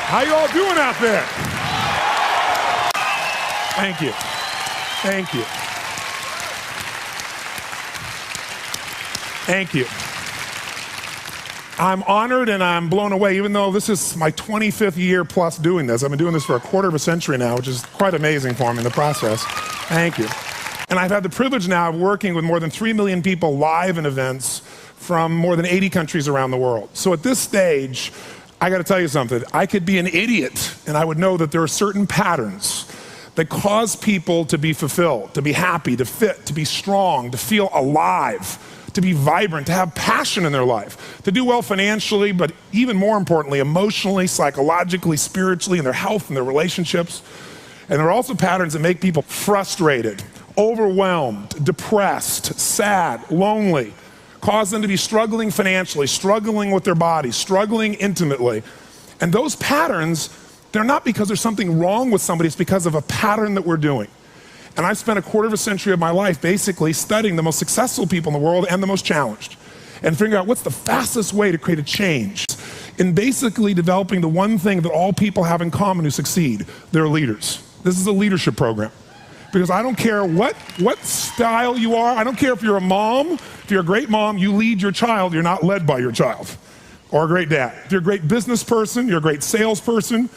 How you all doing out there? Thank you. Thank you. Thank you. I'm honored and I'm blown away, even though this is my 25th year plus doing this. I've been doing this for a quarter of a century now, which is quite amazing for me in the process. Thank you. And I've had the privilege now of working with more than 3 million people live in events from more than 80 countries around the world. So at this stage, I got to tell you something. I could be an idiot and I would know that there are certain patterns that cause people to be fulfilled, to be happy, to fit, to be strong, to feel alive, to be vibrant, to have passion in their life, to do well financially, but even more importantly, emotionally, psychologically, spiritually, in their health and their relationships. And there are also patterns that make people frustrated, overwhelmed, depressed, sad, lonely, cause them to be struggling financially, struggling with their bodies, struggling intimately. And those patterns, they're not because there's something wrong with somebody, it's because of a pattern that we're doing. And I've spent a quarter of a century of my life basically studying the most successful people in the world and the most challenged, and figuring out what's the fastest way to create a change in basically developing the one thing that all people have in common who succeed. They're leaders. This is a leadership program. Because I don't care what style you are, I don't care if you're a mom, if you're a great mom, you lead your child, you're not led by your child, or a great dad. If you're a great business person, you're a great salesperson,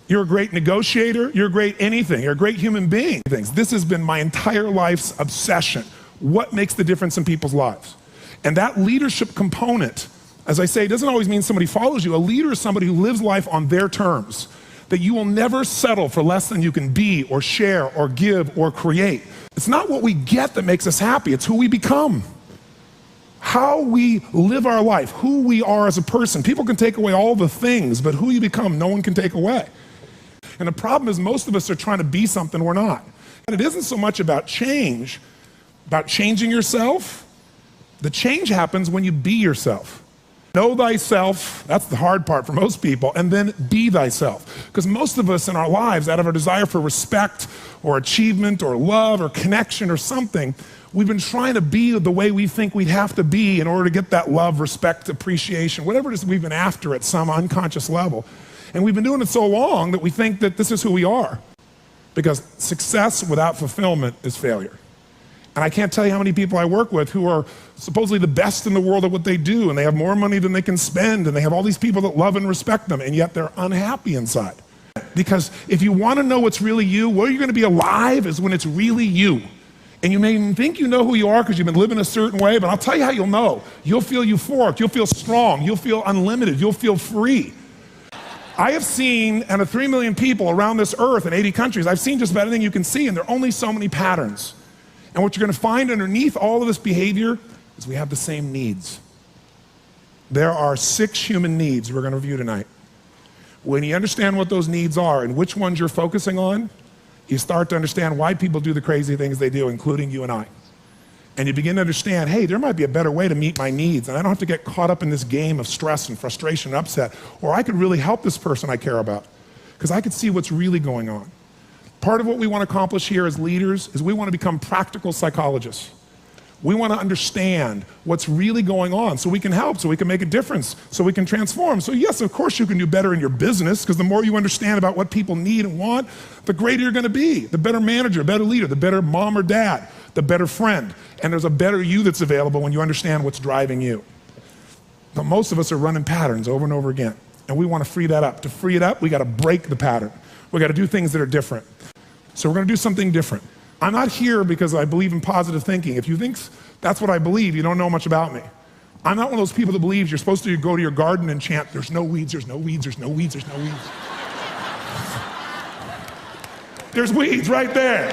you're a great negotiator, you're a great anything, you're a great human being. This has been my entire life's obsession. What makes the difference in people's lives? And that leadership component, as I say, doesn't always mean somebody follows you. A leader is somebody who lives life on their terms, that you will never settle for less than you can be or share or give or create. It's not what we get that makes us happy, it's who we become. How we live our life, who we are as a person. People can take away all the things, but who you become, no one can take away. And the problem is most of us are trying to be something we're not. And it isn't so much about change, about changing yourself. The change happens when you be yourself. Know thyself, that's the hard part for most people, and then be thyself. Because most of us in our lives, out of our desire for respect or achievement or love or connection or something, we've been trying to be the way we think we'd have to be in order to get that love, respect, appreciation, whatever it is we've been after at some unconscious level. And we've been doing it so long that we think that this is who we are. Because success without fulfillment is failure. And I can't tell you how many people I work with who are supposedly the best in the world at what they do, and they have more money than they can spend, and they have all these people that love and respect them, and yet they're unhappy inside. Because if you want to know what's really you, where you're going to be alive is when it's really you. And you may even think you know who you are because you've been living a certain way, but I'll tell you how you'll know. You'll feel euphoric, you'll feel strong, you'll feel unlimited, you'll feel free. I have seen, out of 3 million people around this earth in 80 countries, I've seen just about anything you can see, and there are only so many patterns. And what you're going to find underneath all of this behavior is we have the same needs. There are 6 human needs we're going to review tonight. When you understand what those needs are and which ones you're focusing on, you start to understand why people do the crazy things they do, including you and I. And you begin to understand, hey, there might be a better way to meet my needs, and I don't have to get caught up in this game of stress and frustration and upset, or I could really help this person I care about, because I could see what's really going on. Part of what we want to accomplish here as leaders is we want to become practical psychologists. We want to understand what's really going on so we can help, so we can make a difference, so we can transform. So yes, of course you can do better in your business, because the more you understand about what people need and want, the greater you're going to be. The better manager, better leader, the better mom or dad, the better friend. And there's a better you that's available when you understand what's driving you. But most of us are running patterns over and over again. And we want to free that up. To free it up, we got to break the pattern. We got to do things that are different. So we're going to do something different. I'm not here because I believe in positive thinking. If you think that's what I believe, you don't know much about me. I'm not one of those people that believes you're supposed to go to your garden and chant, there's no weeds, there's no weeds, there's no weeds, there's no weeds. There's weeds right there.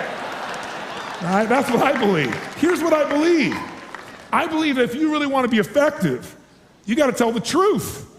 All right, that's what I believe. Here's what I believe. I believe that if you really want to be effective, you got to tell the truth.